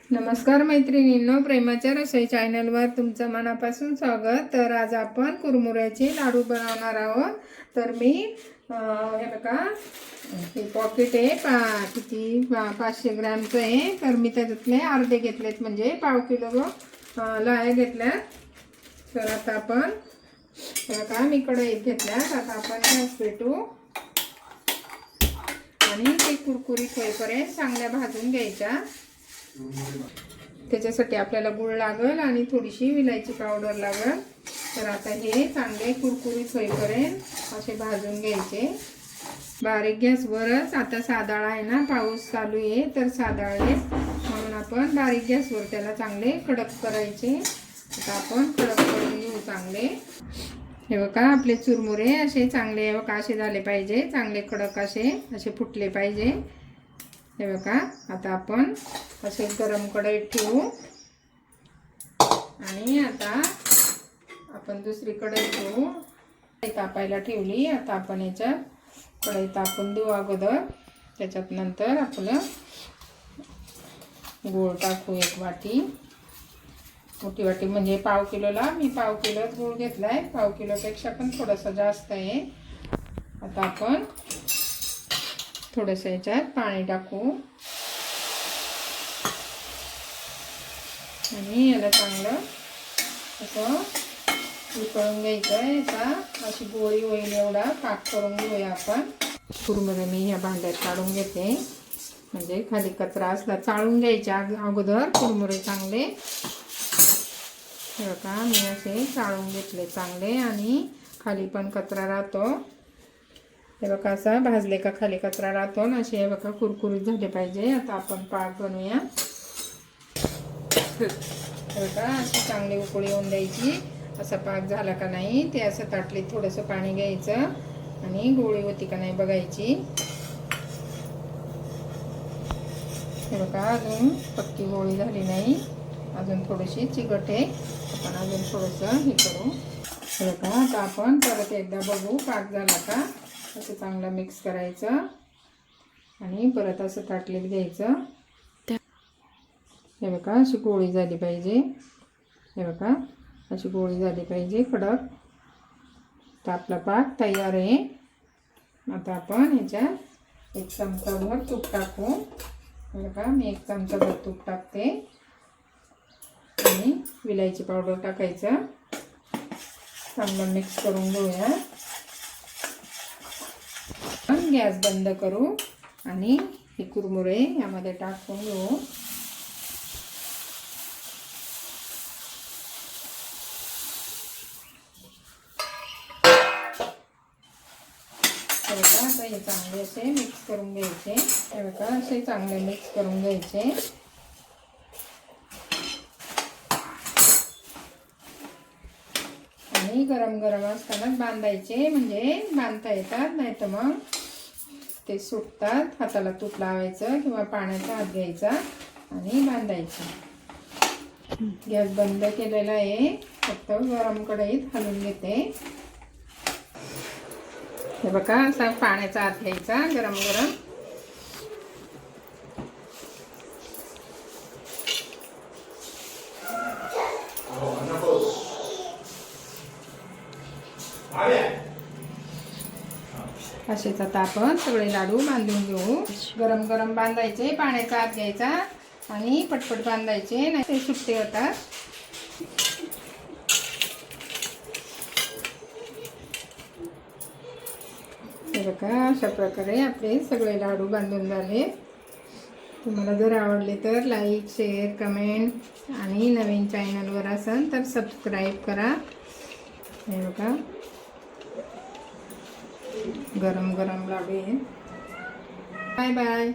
नमस्कार मैत्रिणींनो, प्रेमाच्या रसोई चॅनलवर तुमचं मनापासून स्वागत। तर आज आपण कुरमुऱ्याचे लाडू बनवणार आहोत। तर मी हे बघा, हे पॉकेट आहे किती 500 ग्रॅमचं आहे। तर मी त्याच्यातले अर्धे घेतलेत, म्हणजे पाव किलो लाह्या घेतल्या। तर आता आपण हे बघा, मी कढईत घेतल्यात। आता आपण गॅस पेटवू आणि ते कुरकुरीत होईपर्यंत चांगल्या भाजून घ्यायच्या। त्याच्यासाठी आपल्याला गूळ लागेल आणि थोडीशी विलायची पावडर लागेल। तर आता हे चांगले कुरकुरीत होईपर्यंत असे भाजून घ्यायचे बारीक गॅसवरच। आता साधाळ आहे ना, पाऊस चालू आहे, तर साधाळ आहे म्हणून आपण बारीक गॅसवर त्याला चांगले कडक करायचे। आता आपण कडक करून घेऊ चांगले। हे बघा, आपले चुरमुरे असे चांगले बघा असे झाले पाहिजे, चांगले कडक असे फुटले पाहिजे। हे बघा, आता आपण असे गरम कढईत ठेवू आणि आता आपण दुसरी कढई ठेवू। तापायला ठेवली। आता आपण याच्यात कढई तापून देऊ अगोदर। त्याच्यात नंतर आपलं गूळ टाकू, एक वाटी, मोठी वाटी, म्हणजे पाव किलोला मी पाव किलोच गूळ घेतलाय। पाव किलोपेक्षा पण थोडंसं जास्त आहे। आता आपण थोडंसं याच्यात पाणी टाकू आणि याला चांगलं असं उकळून घ्यायचं आहे। आता अशी गोळी होईल एवढा पाक करून घेऊया आपण। कुरमुरे मी ह्या भांड्यात काढून घेते, म्हणजे खाली कचरा असला चाळून घ्यायच्या अगोदर कुरमुरे चांगले। हे बघा, मी असे चाळून घेतले चांगले आणि खाली पण कचरा राहतो। हे बघा, असा भाजले का खाली कचरा राहतो ना, असे हे बघा कुरकुरीत झाले पाहिजे। आता आपण पाक बनवूया। हे बघा, अशी चांगली उकळी येऊन द्यायची। असा पाक झाला का नाही ते असं ताटलीत थोडंसं पाणी घ्यायचं आणि गोळी होती का नाही बघायची। हे बघा, अजून पक्की गोळी झाली नाही, अजून थोडीशी चिकट आहे। आपण अजून थोडंसं हे करू। हे बघा, आता आपण परत एकदा बघू पाक झाला का। असं चांगलं मिक्स करायचं आणि परत असं ताटलीत घ्यायचं। हे बघा, अशी गोळी झाली पाहिजे। हे बघा, अशी गोळी झाली पाहिजे कडक। तर आपला पाक तयार आहे। आता आपण ह्याच्यात 1 चमचाभर तूप टाकू। हे बघा, मी 1 चमचाभर तूप टाकते आणि विलायची पावडर टाकायचं। चांगलं मिक्स करून घेऊया। गॅस बंद करू आणि हे कुरमुरे यामध्ये टाकून घेऊ। हे बघा, आता हे चांगले असे मिक्स करून घ्यायचे। हे बघा, असे चांगले मिक्स करून घ्यायचे आणि गरम गरम असतानाच बांधायचे, म्हणजे बांधता येतात, नाही तर मग ते सुटतात। हाताला तूप लावायचं किंवा पाण्याचा हात घ्यायचा आणि बांधायचं। गॅस बंद केलेला आहे, फक्त गरम कढईत हलवून घेते। हे बघा, असा पाण्याचा हात घ्यायचा गरम गरम। असेच आता आपण सगळे लाडू बांधून घेऊ। गरम गरम बांधायचे, पाण्याचा हात घ्यायचा आणि पटपट बांधायचे, नाही ते सुट्टे होतात। हे बघा, अशा प्रकारे आपले सगळे लाडू बांधून झाले। तुम्हाला जर आवडले तर लाईक, शेअर, कमेंट आणि नवीन चॅनलवर असाल तर सबस्क्राईब करा। हे बघा, गरम गरम लाडू आहेत। Bye bye.